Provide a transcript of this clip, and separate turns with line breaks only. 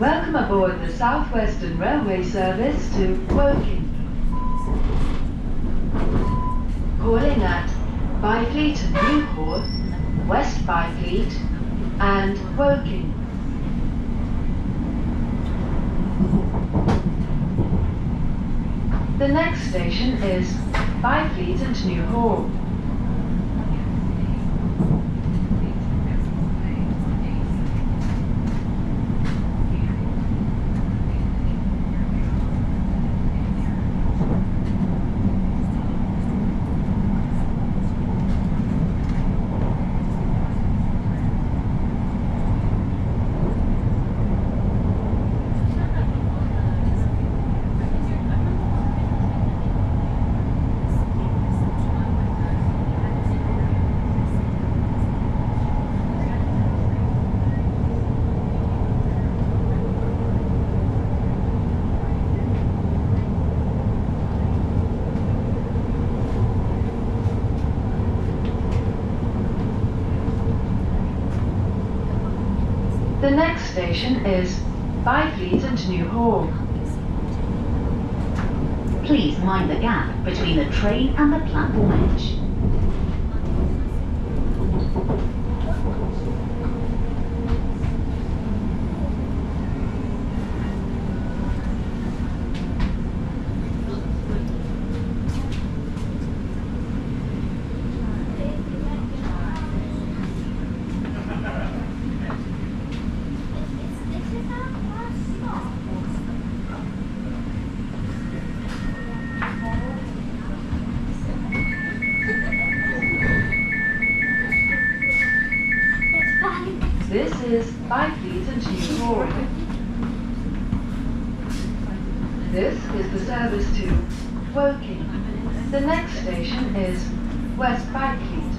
Welcome aboard the South Western Railway service to Woking. Calling at Byfleet and Newport, West Byfleet and Woking. The next station is Byfleet and New Hall. The next station is Byfleet and New Hall.
Please mind the gap between the train and the platform edge.
This is Byfleet and New Hall. This is the service to Woking. The next station is West Byfleet.